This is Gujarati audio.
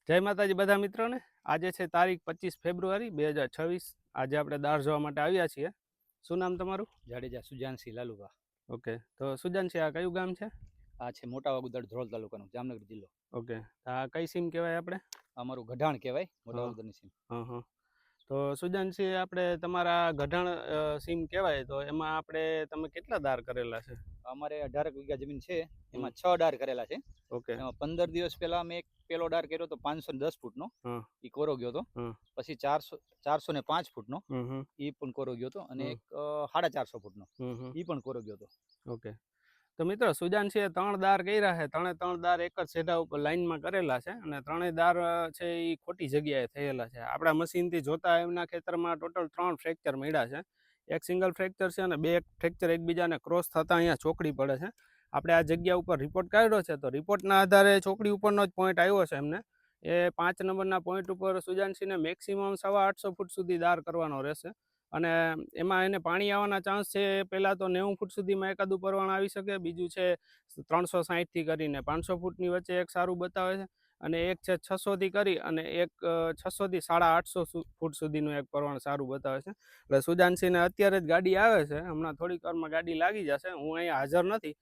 જય માતાજી બધા મિત્રોને। આજે છે તારીખ 25 ફેબ્રુઆરી 2026। આજે આપણે દાર જોવા માટે આવ્યા છીએ। શું નામ તમારું? જાડેજા સુજાનસિંહ લાલુભા। ઓકે, તો સુજાનસિંહ, આ કયું ગામ છે? આ છે મોટા વાગુદર ધ્રોલ તાલુકાનું, જામનગર જિલ્લો। ઓકે, આ કઈ સીમ કહેવાય આપણે? અમારું ગઢાણ કહેવાય, મોટા વાગુદરની સીમ। હા, તો સુજાનસિંહ, આપણે તમારા ગઢાણ સીમ કહેવાય, તો એમાં તમે કેટલા દાર કરેલા છે? અમારે 18 વીઘા જમીન છે, એમાં 6 ડાર કરેલા છે। ઓકે, એમાં 15 દિવસ પહેલા અમે એક પેલો ડાર કર્યો તો 510 ફૂટનો, એ કોરો ગયો હતો। પછી 405 ફૂટનો, એ પણ કોરો ગયો હતો। અને એક 450 ફૂટનો, એ પણ કોરો ગયો હતો। ઓકે, તો મિત્રો સુજાનસિંહે 3 દાર કર્યા છે। 3 દાર એક જ સેઢા ઉપર લાઈનમાં કરેલા છે, અને 3 દાર છે એ ખોટી જગ્યાએ થયેલા છે। આપણા મશીનથી જોતા એમના ખેતરમાં ટોટલ 3 ફ્રેક્ચર મળ્યા છે। એક સિંગલ ફ્રેક્ચર છે અને 2 ફ્રેક્ચર એકબીજાને ક્રોસ થતા અહીંયા ચોકડી પડે છે। આપણે આ જગ્યા ઉપર રિપોર્ટ કાઢ્યો છે, તો રિપોર્ટના આધારે ચોકડી ઉપરનો જ પોઈન્ટ આવ્યો છે એમને। એ 5 નંબરના પોઈન્ટ ઉપર સુજાનસિંહને મેક્સિમમ 850 ફૂટ સુધી દાર કરવાનો રહેશે। અને એમાં એને પાણી આવવાના ચાન્સ છે પહેલાં તો 90 ફૂટ સુધીમાં એકાદું પરવાણ આવી શકે। બીજું છે 360થી કરીને 500 ફૂટની વચ્ચે એક સારું બતાવે છે, અને એક છે 600થી કરી અને એક 600થી 850 ફૂટ સુધીનું એક પરવાણ સારું બતાવે છે। એટલે સુજાનસિંહને અત્યારે જ ગાડી આવે છે, હમણાં થોડીક વારમાં ગાડી લાગી જશે। હું અહીંયા હાજર નથી,